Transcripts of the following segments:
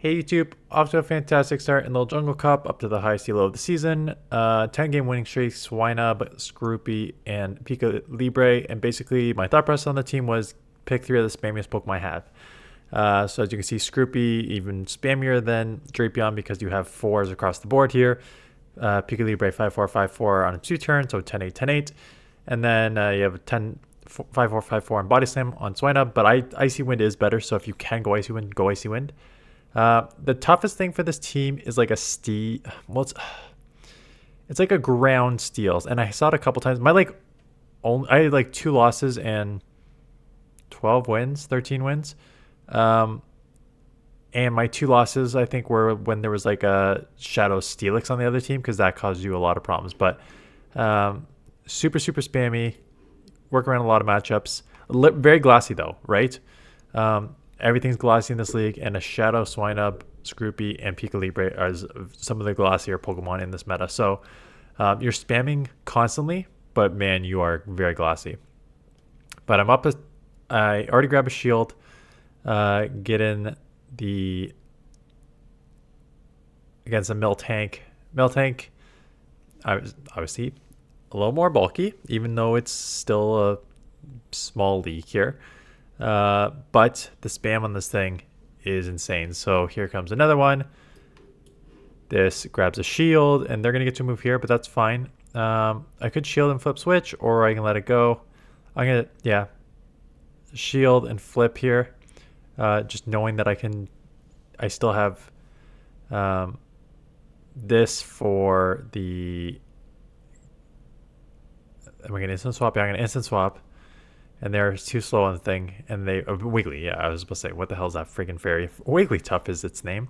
Hey YouTube, off to a fantastic start in the Jungle Cup, up to the highest elo of the season. 10-game winning streak, swinub, skorupi, and Pika libre. And basically, my thought process on the team was pick 3 of the spammiest Pokemon I have. So as you can see, skorupi even spammier than Drapion because you have 4s across the board here. Pika libre 5-4, 5-4 on a 2-turn, so 10-8, 10-8. And then you have a 5-4, 5-4 on Body Slam on swinub, but Icy Wind is better, so if you can go Icy Wind, go Icy Wind. The toughest thing for this team is like a well, it's like a ground steals, and I saw it a couple times. I had like 2 losses and 12 wins, 13 wins. And my 2 losses I think were when there was like a Shadow Steelix on the other team, because that caused you a lot of problems. But super spammy, work around a lot of matchups. Very glassy though, right? Everything's glossy in this league, and a Shadow, swinub, skorupi, and Pika libre are some of the glossier Pokemon in this meta. So you're spamming constantly, but man, you are very glossy. But I already grabbed a shield, get in against a Miltank. Miltank, I was obviously a little more bulky, even though it's still a small league here. But the spam on this thing is insane. So here comes another one. This grabs a shield, and they're going to get to move here, but that's fine. I could shield and flip switch, or I can let it go. I'm going to, yeah, shield and flip here. Just knowing that I still have this for the, am I going to instant swap? Yeah, I'm going to instant swap. And they're too slow on the thing. And they, Wiggly, yeah, I was supposed to say, what the hell is that freaking fairy? Wigglytuff is its name.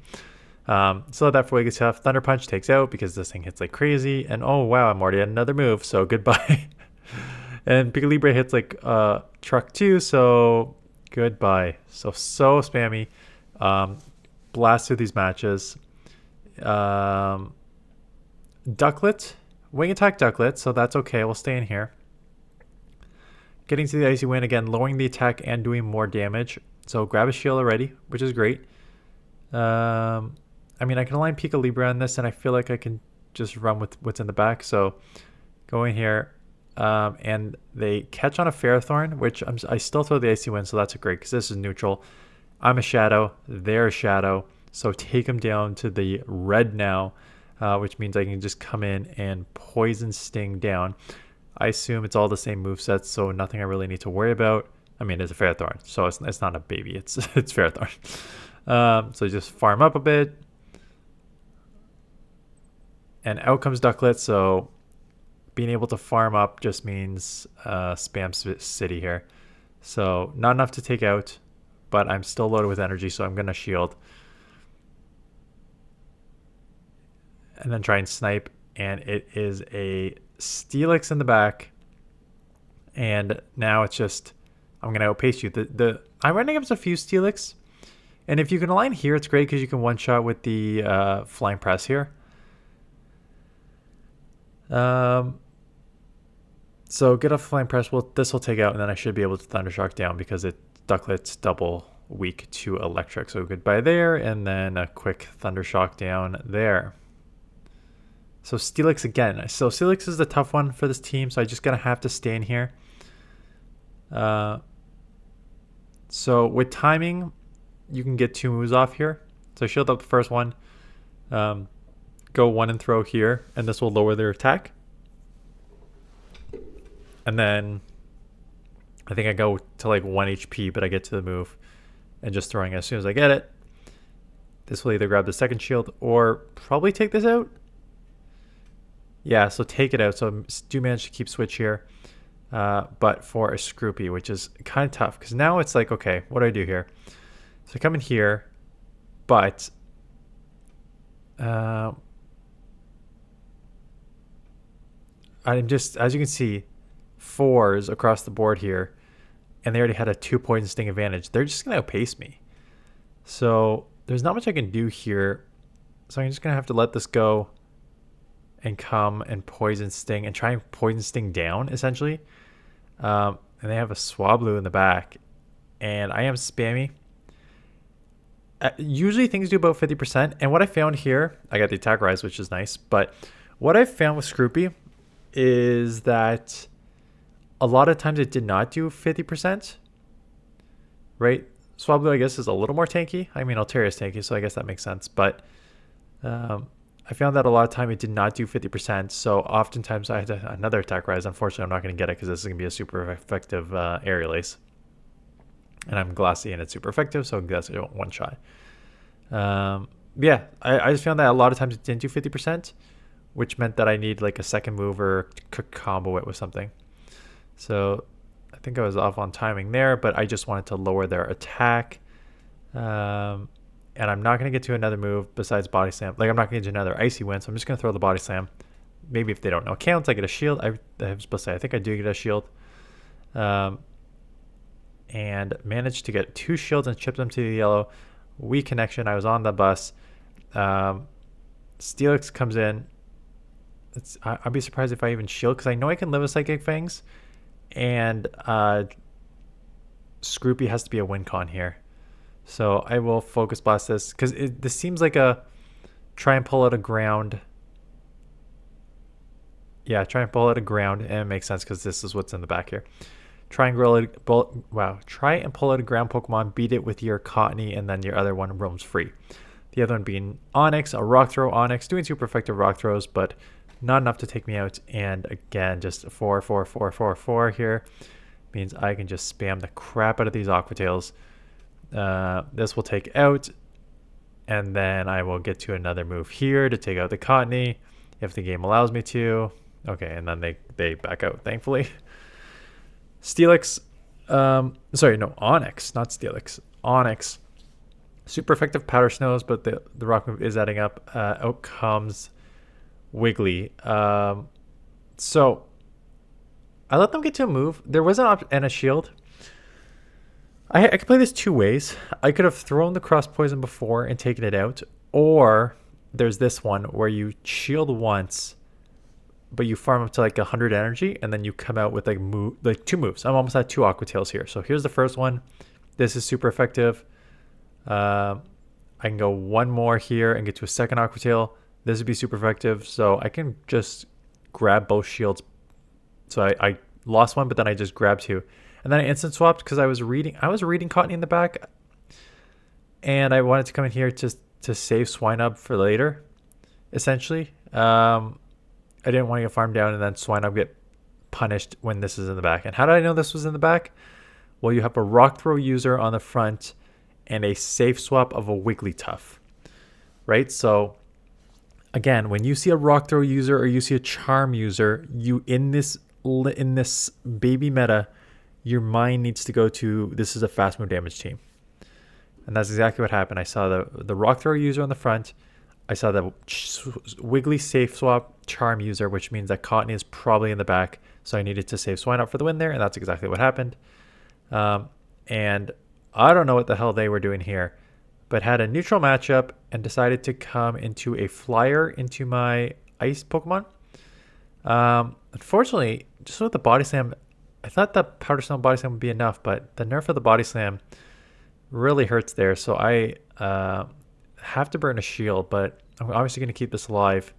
So that for Wigglytuff. Thunder Punch takes out because this thing hits like crazy. And oh wow, I'm already at another move, so goodbye. And Pika libre hits like truck too, so goodbye. So spammy. Blast through these matches. Ducklet. Wing attack Ducklet, so that's okay. We'll stay in here. Getting to the Icy Wind again, lowering the attack and doing more damage. So grab a shield already, which is great. I mean, I can align Pika libre on this, and I feel like I can just run with what's in the back. So go in here, and they catch on a Ferrothorn, which I still throw the Icy Wind, so that's great because this is neutral. I'm a Shadow, they're a Shadow, so take them down to the red now, which means I can just come in and Poison Sting down. I assume it's all the same movesets, so nothing I really need to worry about. I mean, it's a Ferrothorn, so it's not a baby. It's Ferrothorn. So just farm up a bit. And out comes Ducklet, so being able to farm up just means spam city here. So not enough to take out, but I'm still loaded with energy, so I'm going to shield. And then try and snipe, and it is a Steelix in the back, and now it's just I'm gonna outpace you. I'm running up a few Steelix, and if you can align here, it's great because you can one shot with the flying press here. So get off flying press. Well, this will take out, and then I should be able to Thundershock down because Ducklet's double weak to electric. So goodbye there, and then a quick Thundershock down there. So Steelix again. So Steelix is the tough one for this team, so I just gonna have to stay in here. So with timing, you can get 2 moves off here. So shield up the first one, go 1 and throw here, and this will lower their attack. And then I think I go to like 1 HP, but I get to the move and just throwing as soon as I get it. This will either grab the second shield or probably take this out. Yeah, so take it out. So do manage to keep switch here. But for a skorupi, which is kind of tough. Because now it's like, okay, what do I do here? So I come in here. But I'm just, as you can see, 4s across the board here. And they already had a 2 Poison Sting advantage. They're just going to outpace me. So there's not much I can do here. So I'm just going to have to let this go. And come and Poison Sting and try and Poison Sting down, essentially. And they have a Swablu in the back. And I am spammy. Usually things do about 50%. And what I found here, I got the attack rise, which is nice. But what I found with Scroopy is that a lot of times it did not do 50%, right? Swablu, I guess, is a little more tanky. I mean, Altaria is tanky, so I guess that makes sense. But I found that a lot of time it did not do 50%. So oftentimes I had another attack rise. Unfortunately, I'm not going to get it because this is going to be a super effective aerial ace. And I'm glassy and it's super effective, so that's one shot. Yeah, I just found that a lot of times it didn't do 50%, which meant that I need like a second move or combo it with something. So I think I was off on timing there, but I just wanted to lower their attack. And I'm not going to get to another move besides body slam. Like, I'm not going to get to another icy wind, so I'm just going to throw the body slam. Maybe if they don't know counts, I get a shield. I was supposed to say, I think I do get a shield. And managed to get 2 shields and chip them to the yellow. Weak connection. I was on the bus. Steelix comes in. I'd be surprised if I even shield, because I know I can live with Psychic Fangs. And Scroopy has to be a win con here. So I will focus blast this, because this seems like a try and pull out a ground. Yeah, try and pull out a ground, and it makes sense because this is what's in the back here. Try and pull out a ground Pokemon, beat it with your Cottony, and then your other one roams free. The other one being Onyx, a rock throw Onyx, doing super effective rock throws, but not enough to take me out. And again, just 4, 4, 4, 4, 4 here means I can just spam the crap out of these Aqua Tails. This will take out, and then I will get to another move here to take out the Cottony if the game allows me to. Okay, and then they back out, thankfully. Steelix, Onyx, not Steelix. Onyx, super effective powder snows, but the rock move is adding up. Out comes Wiggly. So I let them get to a move. There was and a shield. I could play this 2 ways. I could have thrown the cross poison before and taken it out, or there's this one where you shield once, but you farm up to like 100 energy, and then you come out with like 2 moves. I'm almost at 2 Aqua Tails here. So here's the first one. This is super effective. I can go 1 more here and get to a second Aqua Tail. This would be super effective. So I can just grab both shields. So I lost one, but then I just grabbed 2. And then I instant swapped because I was reading Cottony in the back. And I wanted to come in here to save Swinub for later, essentially. I didn't want to get farmed down and then Swinub get punished when this is in the back. And how did I know this was in the back? Well, you have a rock throw user on the front and a safe swap of a Wigglytuff, right? So again, when you see a rock throw user or you see a charm user, you in this baby meta, your mind needs to go to, this is a fast move damage team. And that's exactly what happened. I saw the rock throw user on the front. I saw the Wiggly safe swap charm user, which means that Cottony is probably in the back. So I needed to save Swinub for the win there, and that's exactly what happened. And I don't know what the hell they were doing here, but had a neutral matchup and decided to come into a flyer into my ice Pokemon. Unfortunately, just with the body slam, I thought that powder slam body slam would be enough, but the nerf of the body slam really hurts there. So I have to burn a shield, but I'm obviously going to keep this alive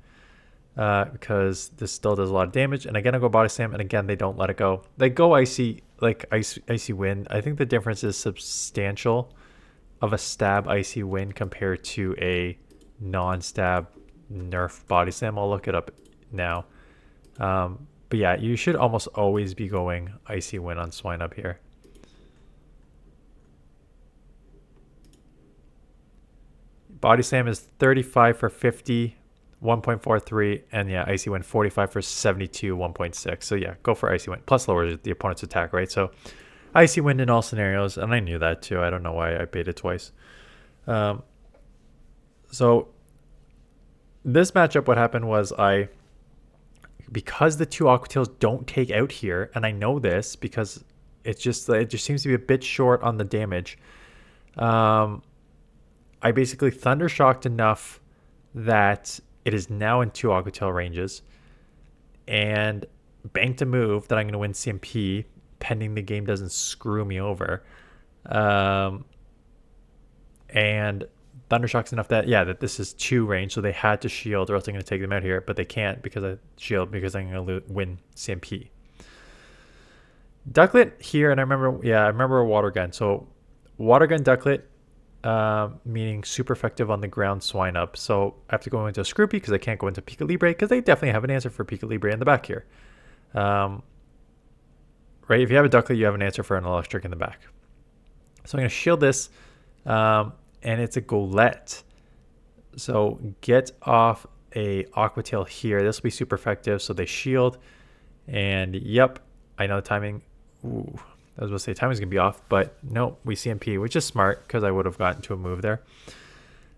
because this still does a lot of damage. And again, I go body slam, and again, they don't let it go. They go icy, like icy wind. I think the difference is substantial of a stab icy wind compared to a non-stab nerf body slam. I'll look it up now. But yeah, you should almost always be going icy wind on Swinub here. Body slam is 35 for 50, 1.43, and yeah, icy wind 45 for 72, 1.6. So yeah, go for icy wind. Plus lowers the opponent's attack, right? So icy wind in all scenarios, and I knew that too. I don't know why I baited twice. So this matchup, what happened was because the 2 Aqua Tails don't take out here, and I know this because it just seems to be a bit short on the damage. I basically Thunder Shocked enough that it is now in 2 Aqua Tail ranges, and banked a move that I'm going to win CMP pending the game doesn't screw me over. And Thundershock's enough that, yeah, that this is 2 range, so they had to shield or else I'm going to take them out here, but they can't because I shield because I'm going to win CMP. Ducklet here, and I remember a water gun. So water gun Ducklet, meaning super effective on the ground swinub. So I have to go into skorupi because I can't go into Pika Libre because they definitely have an answer for Pika Libre in the back here. Right, if you have a Ducklet, you have an answer for an electric in the back. So I'm going to shield this. And it's a Golett. So get off a Aqua Tail here. This will be super effective. So they shield. And yep, I know the timing. Ooh, I was going to say timing's going to be off. But no, we CMP, which is smart because I would have gotten to a move there.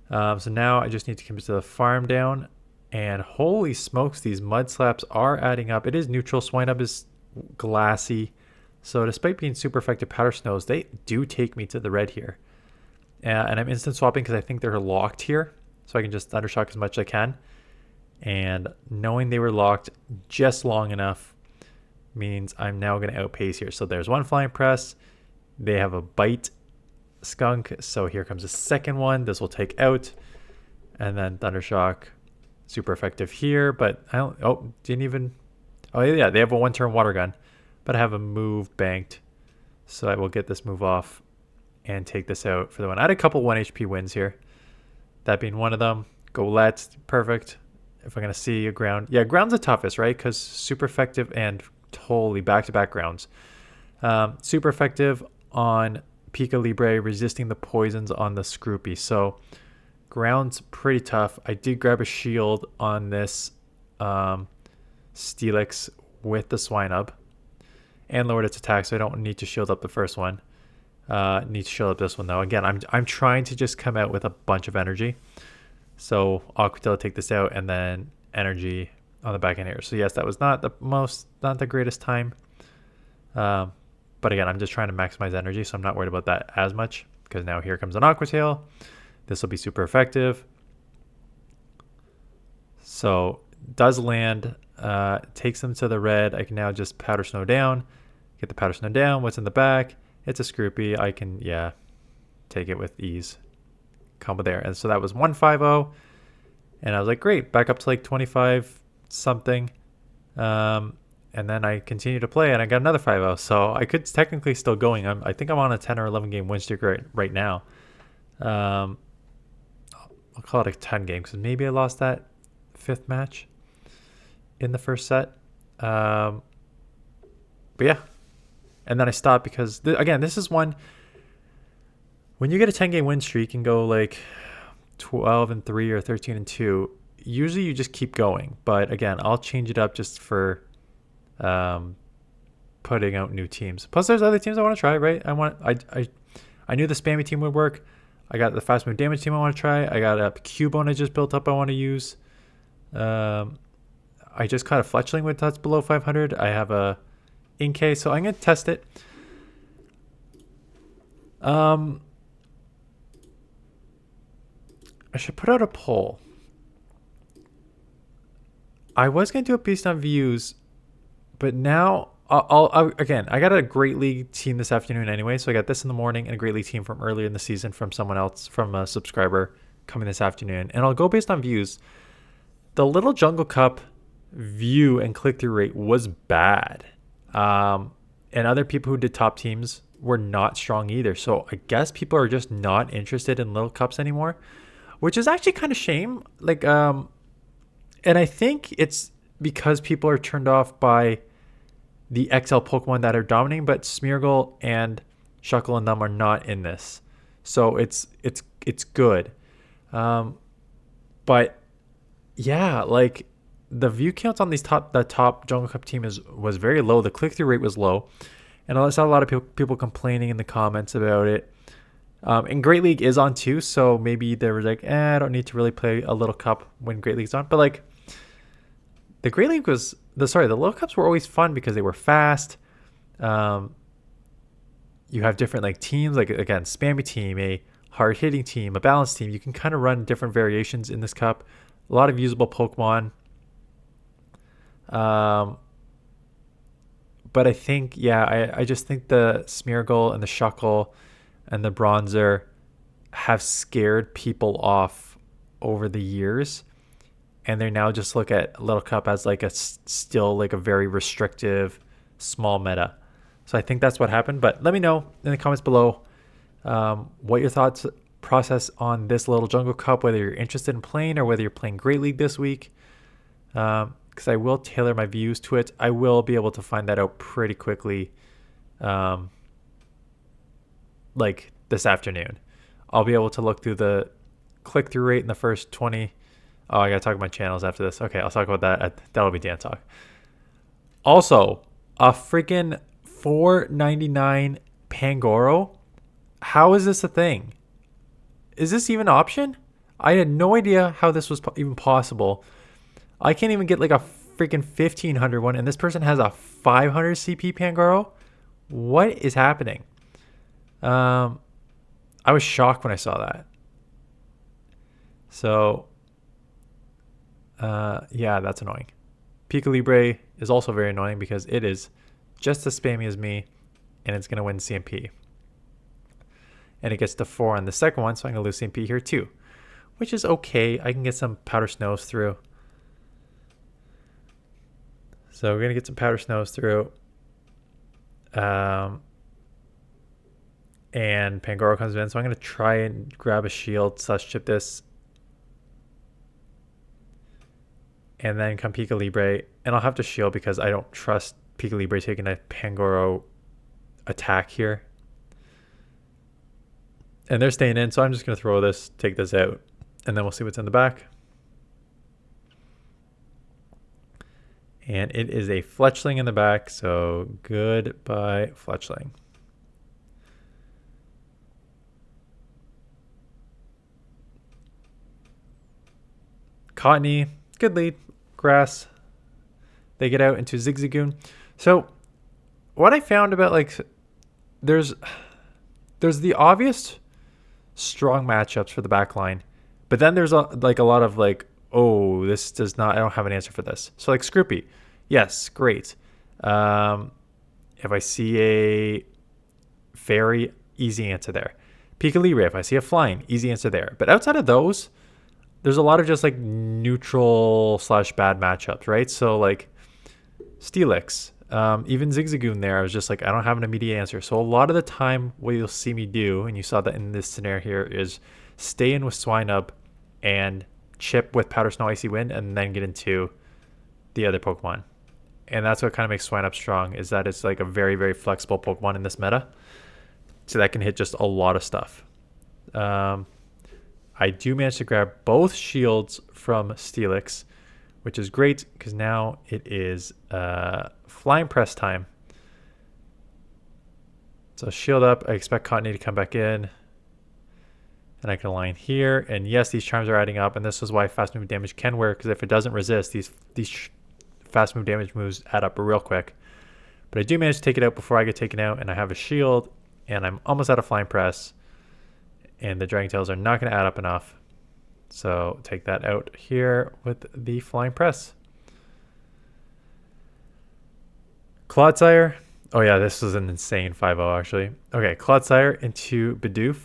So now I just need to come to the farm down. And holy smokes, these mud slaps are adding up. It is neutral. Swinub is glassy. So despite being super effective powder snows, they do take me to the red here. And I'm instant swapping because I think they're locked here. So I can just Thundershock as much as I can. And knowing they were locked just long enough means I'm now going to outpace here. So there's one Flying Press. They have a Bite Skunk. So here comes a second one. This will take out. And then Thundershock. Super effective here. But I don't... Oh, didn't even... Oh, yeah. They have a 1-turn water gun. But I have a move banked. So I will get this move off and take this out for the win. I had a couple 1 HP wins here. That being one of them. Golett, perfect. If I'm going to see a ground. Yeah, ground's the toughest, right? Because super effective and totally back-to-back grounds. Super effective on Pika Libre, resisting the poisons on the skorupi. So ground's pretty tough. I did grab a shield on this Steelix with the swinub. And lowered its attack, so I don't need to shield up the first one. Need to shield up this one though. Again, I'm trying to just come out with a bunch of energy. So Aqua Tail take this out, and then energy on the back end here. So yes, that was not the greatest time. But again, I'm just trying to maximize energy, so I'm not worried about that as much. Because now here comes an Aqua Tail. This will be super effective. So does land, takes them to the red. I can now just powder snow down. Get the powder snow down. What's in the back? It's a skorupi. I can, yeah, take it with ease. Combo there. And so that was 150. And I was like, great, back up to like 25 something. And then I continued to play and I got another 50. So I could technically still going. I think I'm on a 10 or 11 game win streak right now. I'll call it a 10 game because maybe I lost that 5th match in the first set. But yeah. And then I stopped because, again, this is one, when you get a 10-game win streak and go like 12-3 or 13-2, usually you just keep going. But again, I'll change it up just for putting out new teams. Plus, there's other teams I want to try, right? I knew the spammy team would work. I got the fast move damage team I want to try. I got a Cubone I just built up I want to use. I just caught a Fletchling with that's below 500. I have a Inkay, so I'm going to test it. I should put out a poll. I was going to do it based on views, but now again, I got a Great League team this afternoon anyway, so I got this in the morning and a Great League team from earlier in the season from someone else, from a subscriber coming this afternoon, and I'll go based on views. The Little Jungle Cup view and click-through rate was bad. And other people who did top teams were not strong either. So I guess people are just not interested in Little Cups anymore, which is actually kind of shame. Like, and I think it's because people are turned off by the XL Pokemon that are dominating, but Smeargle and Shuckle and them are not in this. So it's good. But yeah, like, the view counts on the top Jungle Cup team was very low. The click-through rate was low. And I saw a lot of people complaining in the comments about it. And Great League is on too, so maybe they were like, I don't need to really play a Little Cup when Great League's on. But like, the Great League the Little Cups were always fun because they were fast. You have different like teams, like again, spammy team, a hard-hitting team, a balanced team. You can kind of run different variations in this cup. A lot of usable Pokemon. But I think, yeah, I just think the Smeargle and the Shuckle and the Bronzer have scared people off over the years, and they now just look at Little Cup as like still like a very restrictive small meta. So I think that's what happened. But let me know in the comments below what your thoughts process on this Little Jungle Cup, whether you're interested in playing or whether you're playing Great League this week. Because I will tailor my views to it. I will be able to find that out pretty quickly, like this afternoon. I'll be able to look through the click-through rate in the first 20. Oh, I gotta talk about my channels after this. Okay, I'll talk about that. That'll be Dan Talk. Also, a freaking $4.99 Pangoro. How is this a thing? Is this even an option? I had no idea how this was even possible. I can't even get like a freaking 1500 one, and this person has a 500 CP Pangoro. What is happening? I was shocked when I saw that. So, yeah, that's annoying. Pika Libre is also very annoying because it is just as spammy as me, and it's going to win CMP. And it gets to 4 on the second one, so I'm going to lose CMP here too, which is okay. I can get some Powder Snows through. So we're going to get some Powder Snows through. And Pangoro comes in, so I'm going to try and grab a shield / chip this. And then come Pika Libre. And I'll have to shield because I don't trust Pika Libre taking a Pangoro attack here. And they're staying in, so I'm just going to throw this, take this out, and then we'll see what's in the back. And it is a Fletchling in the back, so goodbye Fletchling. Cottony, good lead. Grass. They get out into Zigzagoon. So what I found about, like, there's the obvious strong matchups for the back line, but then there's like a lot of like, oh, this does not, I don't have an answer for this. So like SKROUPI, yes, great. If I see a fairy, easy answer there. Pika Libre, if I see a flying, easy answer there. But outside of those, there's a lot of just like neutral / bad matchups, right? So like Steelix, even Zigzagoon there, I was just like, I don't have an immediate answer. So a lot of the time what you'll see me do, and you saw that in this scenario here, is stay in with swinub and chip with Powder Snow Icy Wind and then get into the other Pokemon. And that's what kind of makes swinub strong, is that it's like a very, very flexible Pokemon in this meta. So that can hit just a lot of stuff. I do manage to grab both shields from Steelix, which is great because now it is Flying Press time. So shield up. I expect Cottony to come back in. And I can align here. And yes, these charms are adding up. And this is why fast move damage can work, because if it doesn't resist, these fast move damage moves add up real quick. But I do manage to take it out before I get taken out. And I have a shield. And I'm almost out of Flying Press. And the Dragon Tails are not going to add up enough. So take that out here with the Flying Press. Clodsire. Oh yeah, this was an insane 5-0 actually. Okay, Clodsire into Bidoof.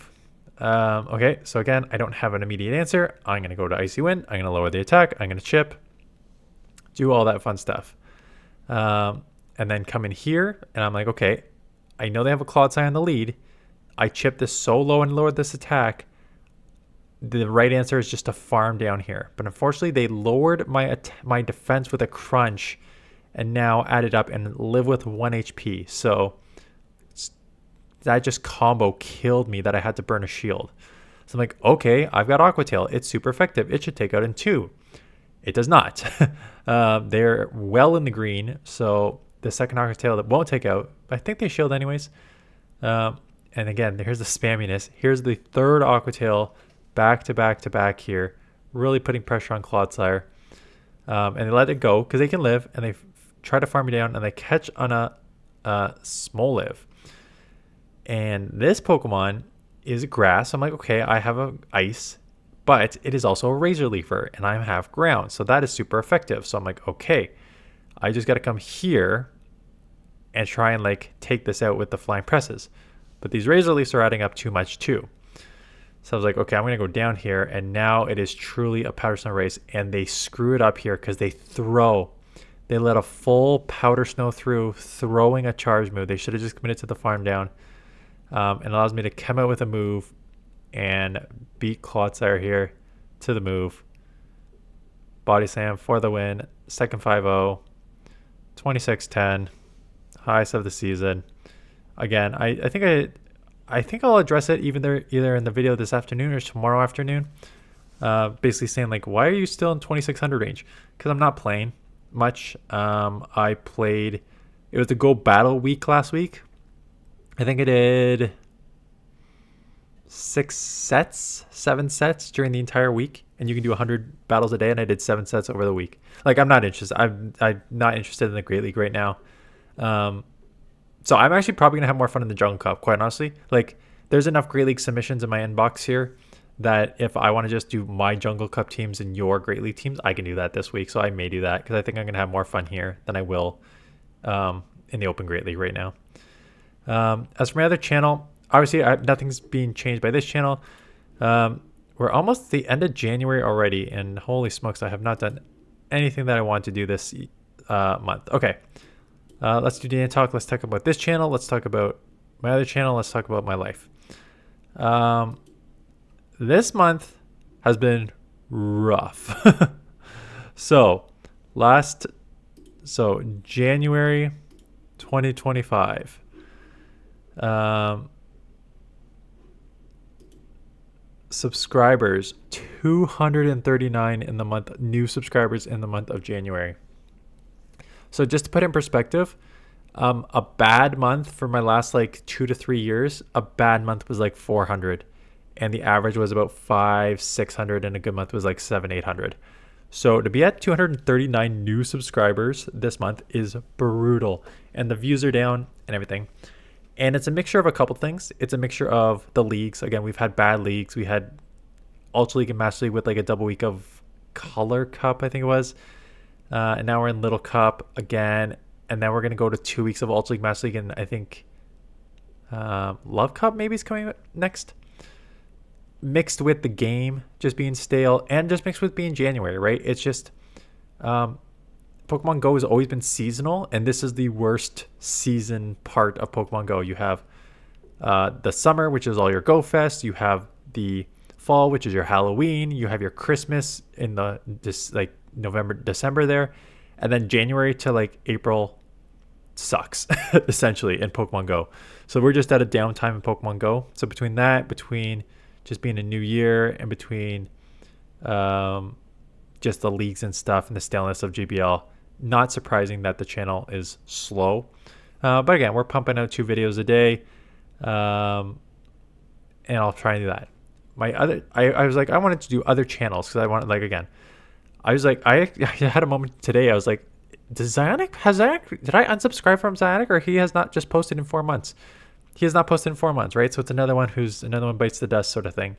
Okay, so again, I don't have an immediate answer. I'm going to go to Icy Wind. I'm going to lower the attack. I'm going to chip. Do all that fun stuff. And then come in here, and I'm like, okay, I know they have a Clodsire in the lead. I chipped this so low and lowered this attack. The right answer is just to farm down here. But unfortunately, they lowered my defense with a crunch and now added up and live with 1 HP. So that just combo killed me that I had to burn a shield. So I'm like, okay, I've got Aqua Tail. It's super effective. It should take out in 2. It does not. They're well in the green. So the second Aqua Tail that won't take out, I think they shield anyways. And again, here's the spamminess. Here's the third Aqua Tail back to back to back here, really putting pressure on Clodsire. And they let it go because they can live, and they try to farm me down, and they catch on a Smoliv. And this Pokemon is grass. I'm like, okay, I have a ice, but it is also a Razor Leafer, and I'm half ground. So that is super effective. So I'm like, okay, I just got to come here and try and like take this out with the Flying Presses. But these Razor Leafs are adding up too much too. So I was like, okay, I'm going to go down here. And now it is truly a powder snow race. And they screw it up here because they let a full powder snow through, throwing a charge move. They should have just committed to the farm down. It allows me to come out with a move and beat Cluches here to the move. Body slam for the win. Second 5-0. 26-10. Highest of the season. Again, I think I'll address it either in the video this afternoon or tomorrow afternoon. Basically saying like, why are you still in 2600 range? Because I'm not playing much. I played, it was the Go Battle week last week. I think I did 7 sets during the entire week, and you can do 100 battles a day, and I did 7 sets over the week. Like, I'm not interested. I'm not interested in the Great League right now. So I'm actually probably gonna have more fun in the Jungle Cup, quite honestly. Like, there's enough Great League submissions in my inbox here that if I want to just do my Jungle Cup teams and your Great League teams, I can do that this week. So I may do that because I think I'm gonna have more fun here than I will in the Open Great League right now. As for my other channel, obviously nothing's being changed by this channel. We're almost at the end of January already, and holy smokes, I have not done anything that I want to do this month. Okay, let's do data talk. Let's talk about this channel. Let's talk about my other channel. Let's talk about my life. This month has been rough. So January 2025. Subscribers 239 in the month, new subscribers in the month of January. So just to put it in perspective, a bad month for my last like 2 to 3 years, a bad month was like 400, and the average was about 500-600, and a good month was like 700-800. So to be at 239 new subscribers this month is brutal, and the views are down and everything. And it's a mixture of a couple things. It's a mixture of the leagues. Again, we've had bad leagues. We had Ultra League and Master League with like a double week of Color Cup, I think it was. And now we're in Little Cup again. And then we're going to go to 2 weeks of Ultra League, Master League, and I think Love Cup maybe is coming next. Mixed with the game just being stale, and just mixed with being January, right? It's just Pokemon Go has always been seasonal, and this is the worst season part of Pokemon Go. You have the summer, which is all your Go Fest. You have the fall, which is your Halloween. You have your Christmas in like November, December there, and then January to like April sucks essentially in Pokemon Go. So we're just at a downtime in Pokemon Go. So between just being a new year and between just the leagues and stuff and the staleness of GBL, not surprising that the channel is slow. But again, we're pumping out 2 videos a day, and I'll try and do that. I was like, I wanted to do other channels because I wanted, like, again, I was like, I had a moment today. I was like, did I unsubscribe from Zyanic, or he has not just posted in 4 months? He has not posted in 4 months, right? So it's another one bites the dust sort of thing.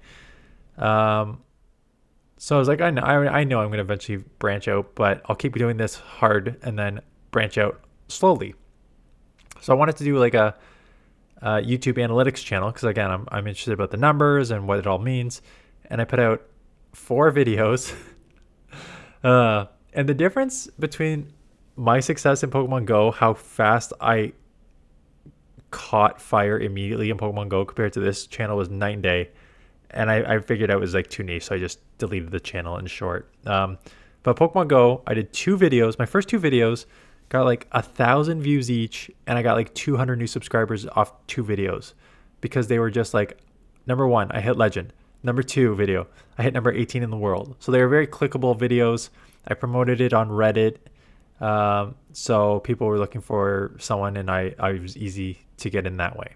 So I was like, I know I'm going to eventually branch out, but I'll keep doing this hard and then branch out slowly. So I wanted to do like a YouTube analytics channel because, again, I'm interested about the numbers and what it all means. And I put out 4 videos. And the difference between my success in Pokemon Go, how fast I caught fire immediately in Pokemon Go compared to this channel, was night and day. And I figured out it was like too niche, so I just deleted the channel in short. But Pokemon Go, I did 2 videos. My first 2 videos got like 1,000 views each, and I got like 200 new subscribers off 2 videos because they were just like, number 1, I hit Legend. Number 2 video, I hit number 18 in the world. So they were very clickable videos. I promoted it on Reddit. So people were looking for someone, and I was easy to get in that way.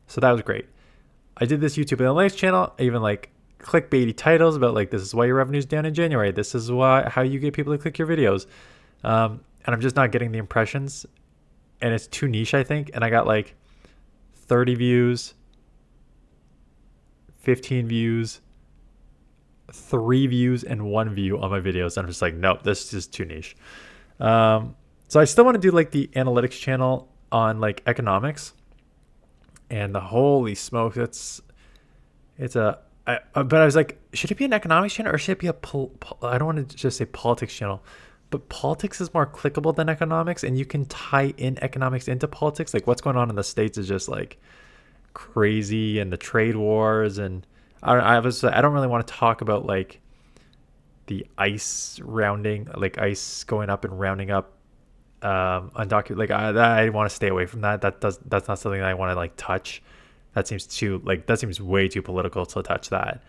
So that was great. I did this YouTube analytics channel. I even like clickbaity titles about like, this is why your revenue's down in January. This is how you get people to click your videos. And I'm just not getting the impressions, and it's too niche, I think. And I got like 30 views, 15 views, 3 views, and 1 view on my videos. And I'm just like, nope, this is just too niche. So I still want to do like the analytics channel on like economics. And the holy smoke, it's a But I was like, should it be an economics channel or should it be a I don't want to just say politics channel, but politics is more clickable than economics, and you can tie in economics into politics. Like what's going on in the States is just like crazy, and the trade wars, and I don't really want to talk about like the ice rounding, like ice going up and rounding up undocumented. Like I want to stay away from that. That's not something that I want to like touch. That seems way too political to touch that.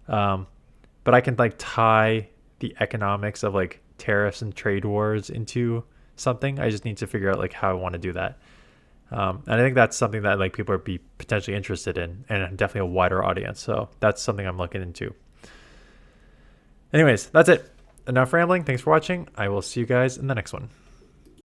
But I can like tie the economics of like tariffs and trade wars into something. I just need to figure out like how I want to do that. And I think that's something that like people are be potentially interested in, and definitely a wider audience. So that's something I'm looking into. Anyways, that's it. Enough rambling. Thanks for watching. I will see you guys in the next one.